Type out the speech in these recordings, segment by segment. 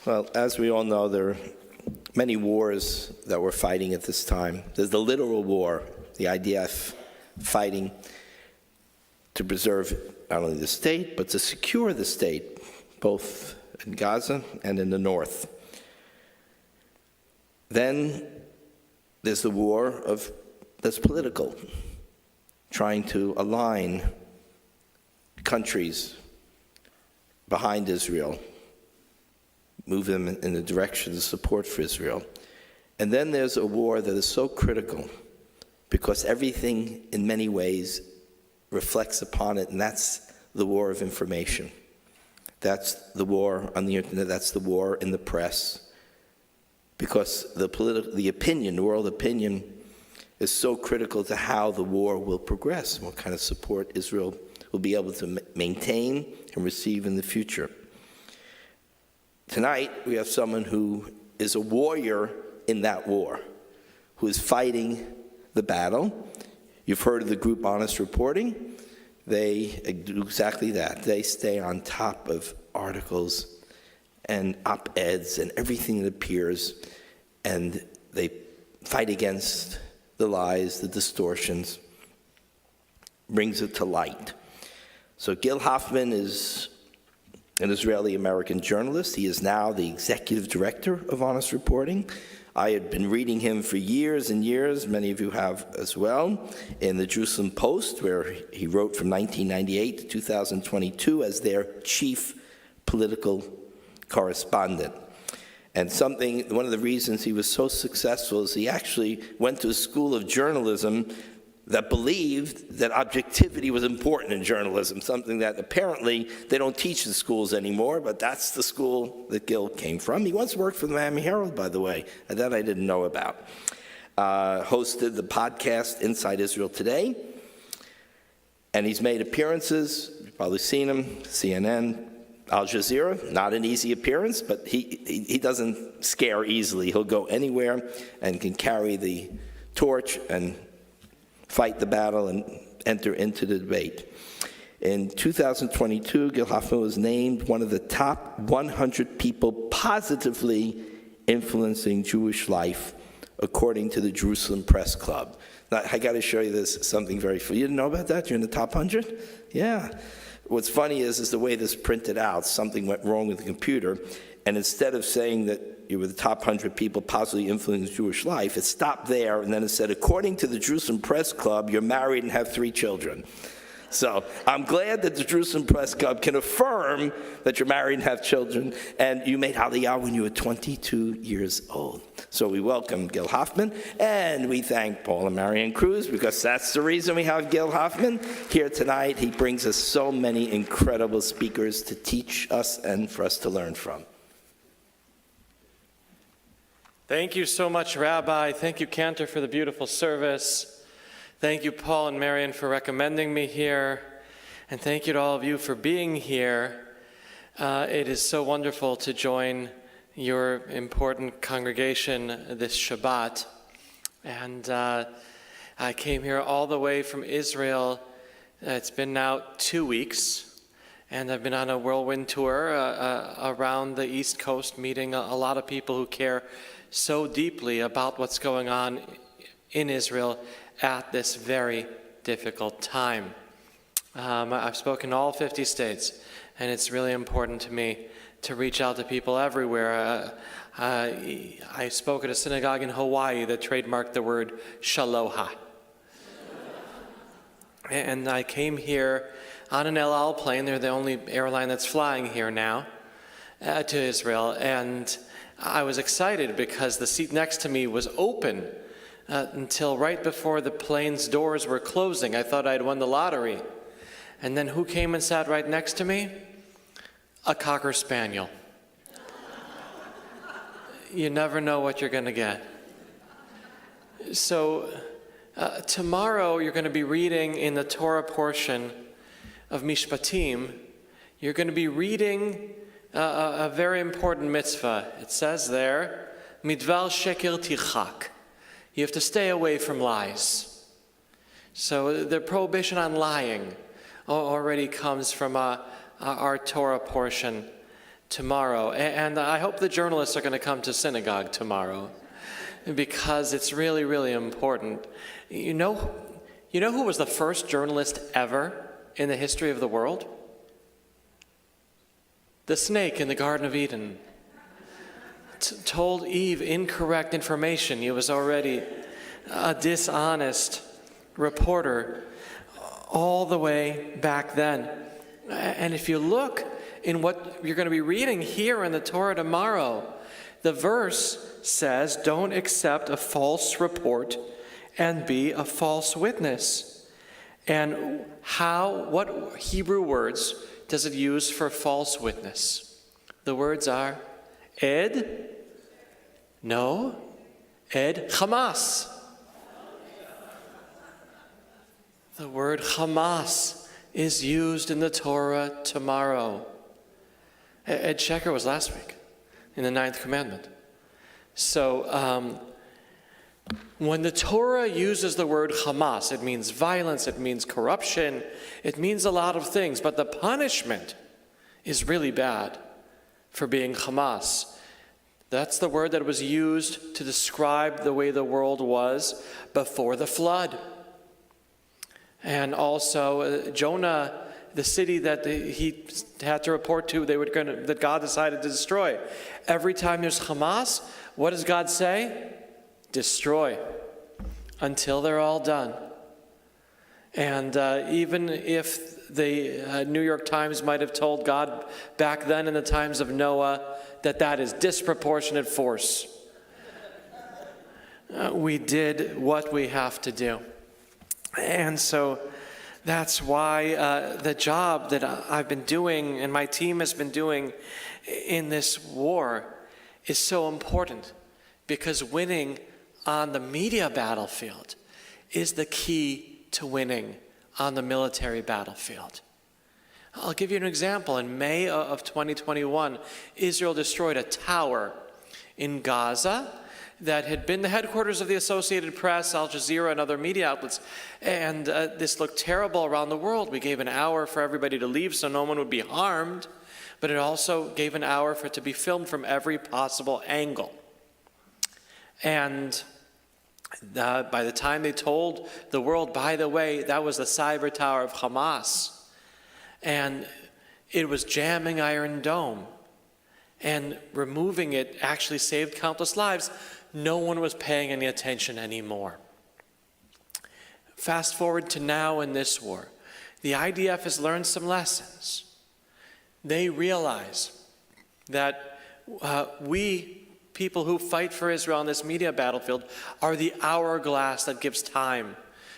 Well, as we all know, there are many wars that we're fighting at this time. There's the literal war, the IDF fighting to preserve not only the state, but to secure the state, both in Gaza and in the north. Then there's the war that's political, trying to align countries behind Israel, move them in the direction of support for Israel. And then there's a war that is so critical because everything in many ways reflects upon it, and that's the war of information. That's the war on the internet, that's the war in the press. Because the world opinion is so critical to how the war will progress and what kind of support Israel will be able to maintain and receive in the future. Tonight, we have someone who is a warrior in that war, who is fighting the battle. You've heard of the group Honest Reporting. They do exactly that. They stay on top of articles and op-eds and everything that appears, and they fight against the lies, the distortions, brings it to light. So Gil Hoffman is an Israeli-American journalist. He is now the executive director of Honest Reporting. I had been reading him for years and years, many of you have as well, in the Jerusalem Post, where he wrote from 1998 to 2022 as their chief political correspondent. And one of the reasons he was so successful is he actually went to a school of journalism that believed that objectivity was important in journalism, something that apparently they don't teach in schools anymore, but that's the school that Gil came from. He once worked for the Miami Herald, by the way, and that I didn't know about. Hosted the podcast Inside Israel Today, and he's made appearances, you've probably seen him, CNN, Al Jazeera, not an easy appearance, but he doesn't scare easily. He'll go anywhere and can carry the torch and fight the battle and enter into the debate. In 2022, Gil Hoffman was named one of the top 100 people positively influencing Jewish life, according to the Jerusalem Press Club. Now, I got to show you something very funny. You didn't know about that? You're in the top 100? Yeah. What's funny is the way this printed out, something went wrong with the computer, and instead of saying that you were the top 100 people positively influencing Jewish life, it stopped there, and then it said, according to the Jerusalem Press Club, you're married and have 3 children. So I'm glad that the Jerusalem Press Club can affirm that you're married and have children, and you made Aliyah when you were 22 years old. So we welcome Gil Hoffman, and we thank Paul and Marianne Cruz, because that's the reason we have Gil Hoffman here tonight. He brings us so many incredible speakers to teach us and for us to learn from. Thank you so much, Rabbi. Thank you, Cantor, for the beautiful service. Thank you, Paul and Marion, for recommending me here. And thank you to all of you for being here. It is so wonderful to join your important congregation this Shabbat. And I came here all the way from Israel. It's been now 2 weeks. And I've been on a whirlwind tour around the East Coast, meeting a lot of people who care so deeply about what's going on in Israel at this very difficult time. I've spoken to all 50 states, and it's really important to me to reach out to people everywhere. I spoke at a synagogue in Hawaii that trademarked the word shaloha. And I came here on an El Al plane. They're the only airline that's flying here now to Israel. And I was excited because the seat next to me was open until right before the plane's doors were closing. I thought I'd won the lottery. And then who came and sat right next to me? A Cocker Spaniel. You never know what you're going to get. So tomorrow you're going to be reading in the Torah portion of Mishpatim. You're going to be reading a very important mitzvah. It says there, Midvar sheker tichak. You have to stay away from lies. So the prohibition on lying already comes from our Torah portion tomorrow. And I hope the journalists are going to come to synagogue tomorrow because it's really, really important. You know who was the first journalist ever in the history of the world? The snake in the Garden of Eden told Eve incorrect information. He was already a dishonest reporter all the way back then. And if you look in what you're going to be reading here in the Torah tomorrow, the verse says, don't accept a false report and be a false witness. And what Hebrew words does it use for false witness? The words are ed, Hamas. The word Hamas is used in the Torah tomorrow. Ed Sheker was last week in the 9th commandment. So when the Torah uses the word Hamas, it means violence, it means corruption, it means a lot of things, but the punishment is really bad for being Hamas. That's the word that was used to describe the way the world was before the flood. And also Jonah, the city that he had to report to, that God decided to destroy. Every time there's Hamas, what does God say? Destroy until they're all done. And even if the New York Times might have told God back then in the times of Noah that is disproportionate force, we did what we have to do. And so that's why the job that I've been doing and my team has been doing in this war is so important, because winning on the media battlefield is the key to winning on the military battlefield. I'll give you an example. In May of 2021, Israel destroyed a tower in Gaza that had been the headquarters of the Associated Press, Al Jazeera, and other media outlets. And this looked terrible around the world. We gave an hour for everybody to leave so no one would be harmed, but it also gave an hour for it to be filmed from every possible angle. And by the time they told the world, by the way, that was the cyber tower of Hamas, and it was jamming Iron Dome, and removing it actually saved countless lives, no one was paying any attention anymore. Fast forward to now in this war. The IDF has learned some lessons. They realize that we, people who fight for Israel on this media battlefield, are the hourglass that gives time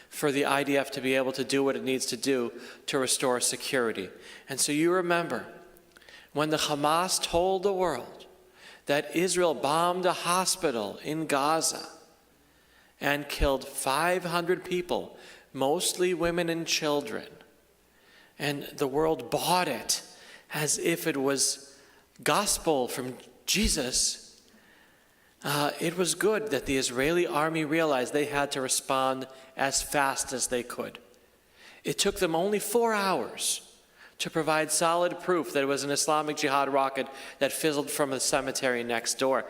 for the IDF to be able to do what it needs to do to restore security. And so you remember, when the Hamas told the world that Israel bombed a hospital in Gaza and killed 500 people, mostly women and children, and the world bought it as if it was gospel from Jesus, it was good that the Israeli army realized they had to respond as fast as they could. It took them only 4 hours to provide solid proof that it was an Islamic Jihad rocket that fizzled from a cemetery next door.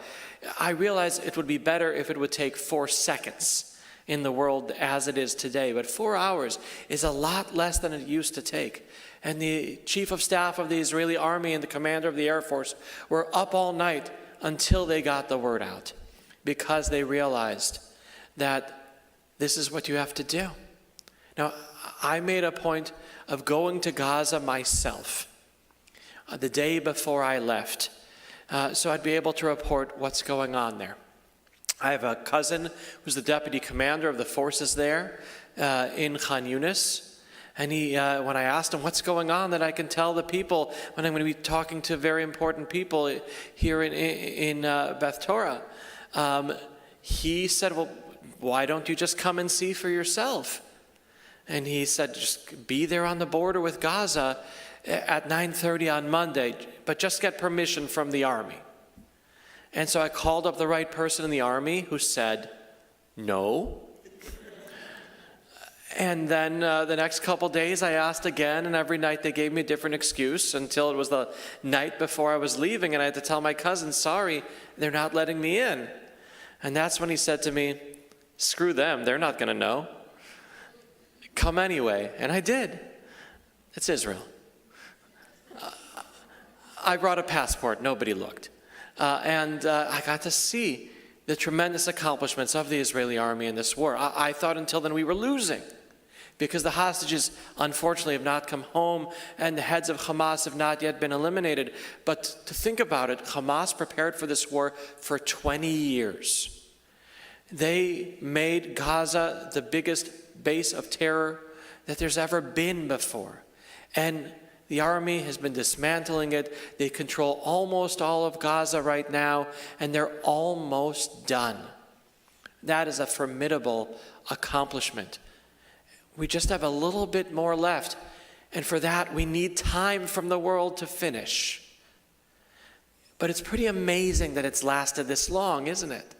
I realize it would be better if it would take 4 seconds in the world as it is today, but 4 hours is a lot less than it used to take. And the chief of staff of the Israeli army and the commander of the Air Force were up all night until they got the word out, because they realized that this is what you have to do. Now, I made a point of going to Gaza myself the day before I left, so I'd be able to report what's going on there. I have a cousin who's the deputy commander of the forces there in Khan Yunis, and he, when I asked him what's going on that I can tell the people when I'm going to be talking to very important people here in Beth Torah, he said, well, why don't you just come and see for yourself? And he said, just be there on the border with Gaza at 9:30 on Monday, but just get permission from the army. And so I called up the right person in the army who said, no. And then the next couple days I asked again, and every night they gave me a different excuse until it was the night before I was leaving, and I had to tell my cousin, sorry, they're not letting me in. And that's when he said to me, screw them, they're not going to know. Come anyway. And I did. It's Israel. I brought a passport, nobody looked. And I got to see the tremendous accomplishments of the Israeli army in this war. I thought until then we were losing, because the hostages, unfortunately, have not come home, and the heads of Hamas have not yet been eliminated. But to think about it, Hamas prepared for this war for 20 years. They made Gaza the biggest base of terror that there's ever been before. And the army has been dismantling it. They control almost all of Gaza right now, and they're almost done. That is a formidable accomplishment. We just have a little bit more left, and for that we need time from the world to finish. But it's pretty amazing that it's lasted this long, isn't it?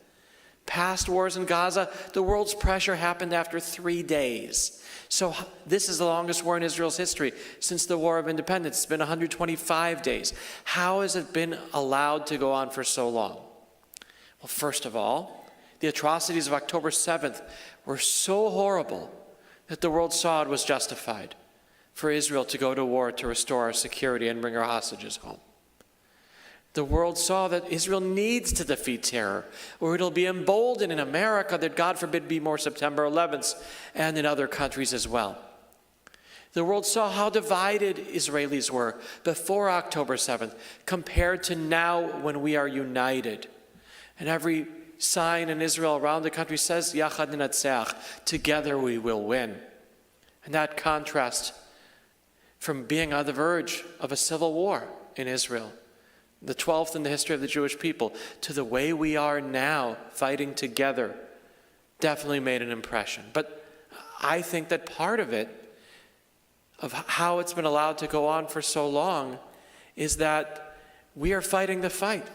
Past wars in Gaza, the world's pressure happened after 3 days. So this is the longest war in Israel's history since the War of Independence. It's been 125 days. How has it been allowed to go on for so long? Well, first of all, the atrocities of October 7th were so horrible that the world saw it was justified for Israel to go to war to restore our security and bring our hostages home. The world saw that Israel needs to defeat terror, or it'll be emboldened in America that, God forbid, be more September 11th, and in other countries as well. The world saw how divided Israelis were before October 7th compared to now when we are united. And every sign in Israel around the country says, Yachad Ninatzeach, together we will win. And that contrast from being on the verge of a civil war in Israel, the 12th in the history of the Jewish people, to the way we are now fighting together, definitely made an impression. But I think that part of it, of how it's been allowed to go on for so long, is that we are fighting the fight.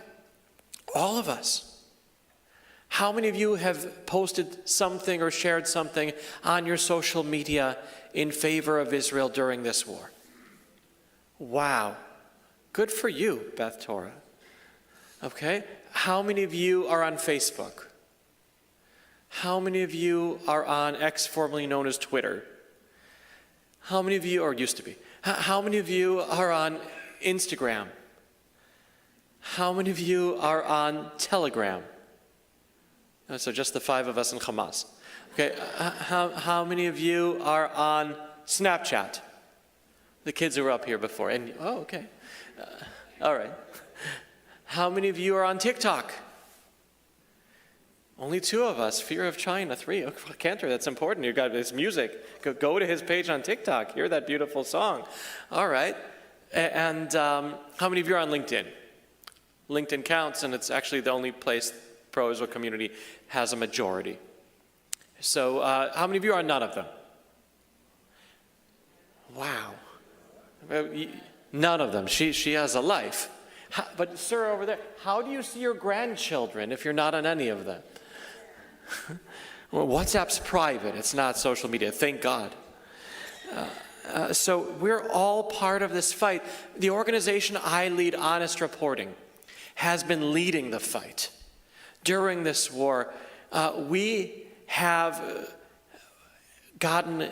All of us. How many of you have posted something or shared something on your social media in favor of Israel during this war? Wow. Good for you, Beth Torah. Okay. How many of you are on Facebook? How many of you are on X, formerly known as Twitter? How many of you, or used to be, how many of you are on Instagram? How many of you are on Telegram? So just the 5 of us in Hamas. Okay, how many of you are on Snapchat? The kids who were up here before. And oh, okay. All right. How many of you are on TikTok? Only 2 of us. Fear of China. 3. Oh, Cantor, that's important. You got this music. Go to his page on TikTok. Hear that beautiful song. All right. And how many of you are on LinkedIn? LinkedIn counts, and it's actually the only place pro-Israel community has a majority. So how many of you are on none of them? Wow. None of them. She has a life. But sir, over there, how do you see your grandchildren if you're not on any of them? Well, WhatsApp's private. It's not social media. Thank God. So we're all part of this fight. The organization I lead, Honest Reporting, has been leading the fight. During this war, we have gotten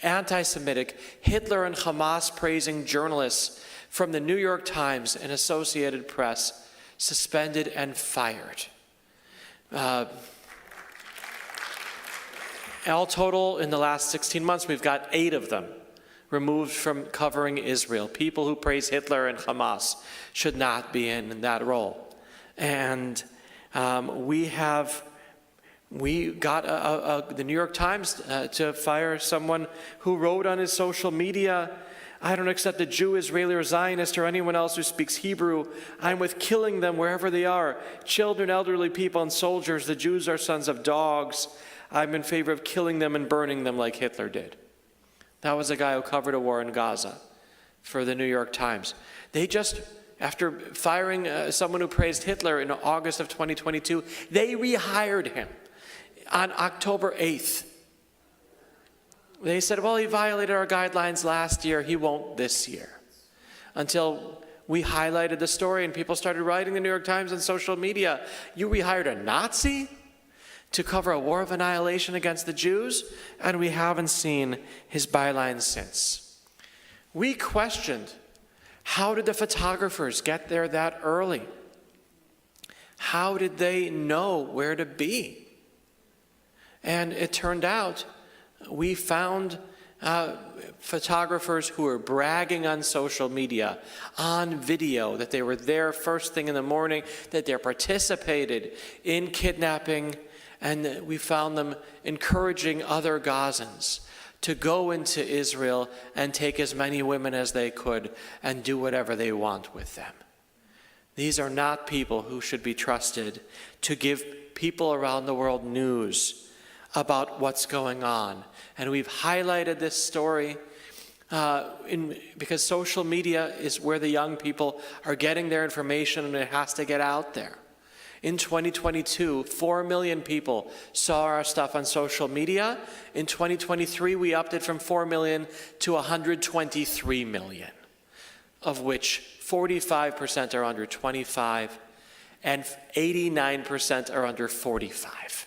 anti-Semitic, Hitler and Hamas-praising journalists from the New York Times and Associated Press suspended and fired. All total, in the last 16 months, we've got 8 of them removed from covering Israel. People who praise Hitler and Hamas should not be in that role. And we got the New York Times to fire someone who wrote on his social media, I don't accept a Jew, Israeli, or Zionist, or anyone else who speaks Hebrew. I'm with killing them wherever they are. Children, elderly people, and soldiers. The Jews are sons of dogs. I'm in favor of killing them and burning them like Hitler did. That was a guy who covered a war in Gaza for the New York Times. They just, after firing someone who praised Hitler in August of 2022, they rehired him on October 8th. They said, well, he violated our guidelines last year, he won't this year. Until we highlighted the story and people started writing the New York Times and social media, we hired a Nazi to cover a war of annihilation against the Jews, and we haven't seen his bylines since. We questioned, how did the photographers get there that early? How did they know where to be? And it turned out we found photographers who were bragging on social media, on video, that they were there first thing in the morning, that they participated in kidnapping, and we found them encouraging other Gazans to go into Israel and take as many women as they could and do whatever they want with them. These are not people who should be trusted to give people around the world news about what's going on. And we've highlighted this story because social media is where the young people are getting their information, and it has to get out there. In 2022, 4 million people saw our stuff on social media. In 2023, we upped it from 4 million to 123 million, of which 45% are under 25 and 89% are under 45.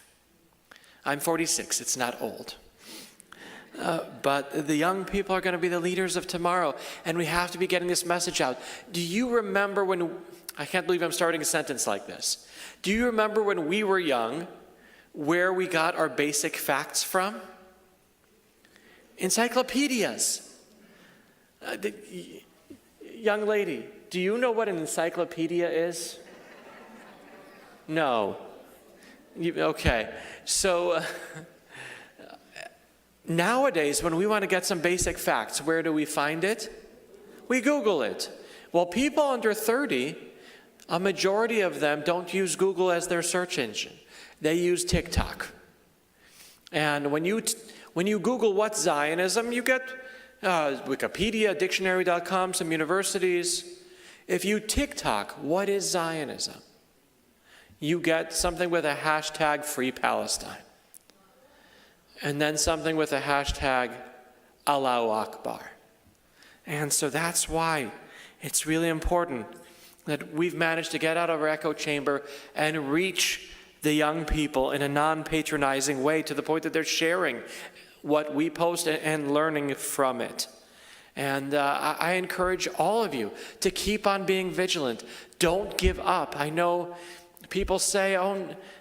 I'm 46, it's not old. But the young people are going to be the leaders of tomorrow, and we have to be getting this message out. Do you remember when, I can't believe I'm starting a sentence like this. Do you remember when we were young, where we got our basic facts from? Encyclopedias. Young lady, do you know what an encyclopedia is? No. Okay. So nowadays, when we want to get some basic facts, where do we find it? We Google it. Well, people under 30, a majority of them don't use Google as their search engine. They use TikTok. And when you Google what's Zionism, you get Wikipedia, dictionary.com, some universities. If you TikTok, what is Zionism? You get something with a hashtag Free Palestine. And then something with a hashtag Allahu Akbar. And so that's why it's really important that we've managed to get out of our echo chamber and reach the young people in a non-patronizing way, to the point that they're sharing what we post and learning from it. And I encourage all of you to keep on being vigilant. Don't give up. I know people say,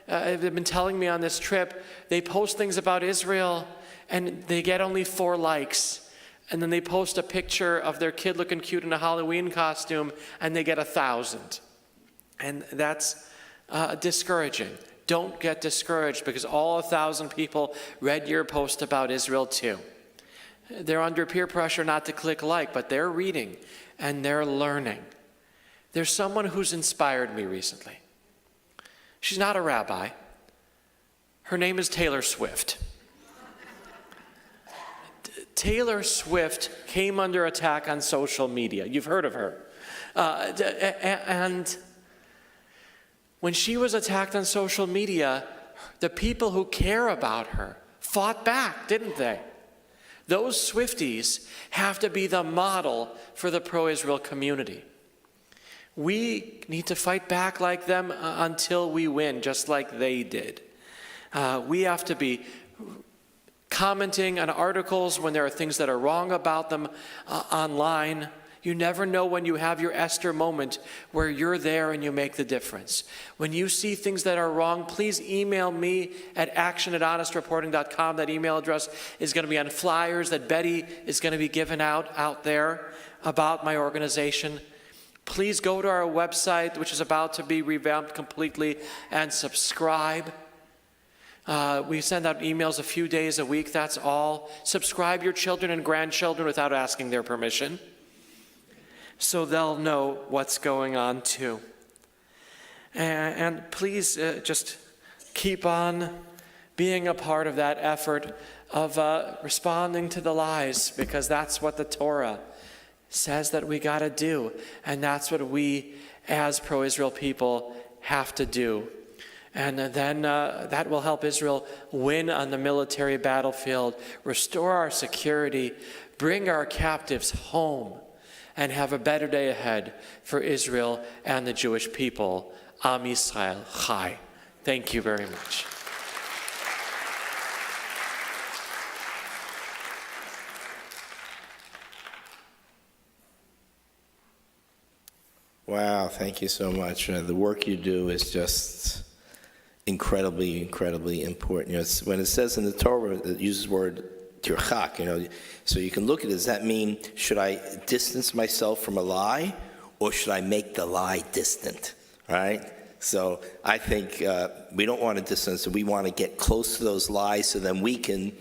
they've been telling me on this trip, they post things about Israel and they get only 4 likes. And then they post a picture of their kid looking cute in a Halloween costume and they get 1,000. And that's discouraging. Don't get discouraged, because all 1,000 people read your post about Israel too. They're under peer pressure not to click like, but they're reading and they're learning. There's someone who's inspired me recently. She's not a rabbi. Her name is Taylor Swift. Taylor Swift came under attack on social media. You've heard of her. And when she was attacked on social media, the people who care about her fought back, didn't they? Those Swifties have to be the model for the pro-Israel community. We need to fight back like them until we win, just like they did. We have to be commenting on articles when there are things that are wrong about them online. You never know when you have your Esther moment where you're there and you make the difference. When you see things that are wrong, please email me at action@honestreporting.com. That email address is going to be on flyers that Betty is going to be giving out there about my organization. Please go to our website, which is about to be revamped completely, and subscribe. We send out emails a few days a week, that's all. Subscribe your children and grandchildren without asking their permission, so they'll know what's going on too. And please just keep on being a part of that effort of responding to the lies, because that's what the Torah says that we got to do, and that's what we as pro-Israel people have to do. And then that will help Israel win on the military battlefield, restore our security, bring our captives home, and have a better day ahead for Israel and the Jewish people. Am Yisrael Chai. Thank you very much. Wow, thank you so much. The work you do is just incredibly, incredibly important. When it says in the Torah, it uses the word tirchak, so you can look at it, does that mean, should I distance myself from a lie, or should I make the lie distant, right? So I think we don't want to distance, we want to get close to those lies so then we can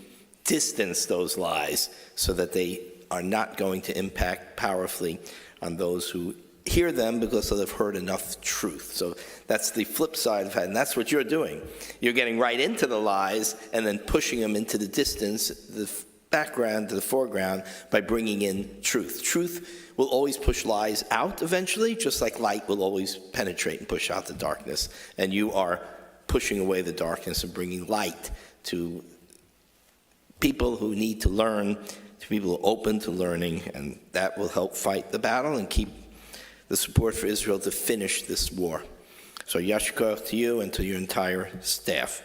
distance those lies so that they are not going to impact powerfully on those who hear them because they've heard enough truth. So that's the flip side of that, and that's what you're doing. You're getting right into the lies and then pushing them into the distance, the background to the foreground, by bringing in truth. Truth will always push lies out eventually, just like light will always penetrate and push out the darkness. And you are pushing away the darkness and bringing light to people who need to learn, to people who are open to learning, and that will help fight the battle and keep the support for Israel to finish this war. So yashar to you and to your entire staff.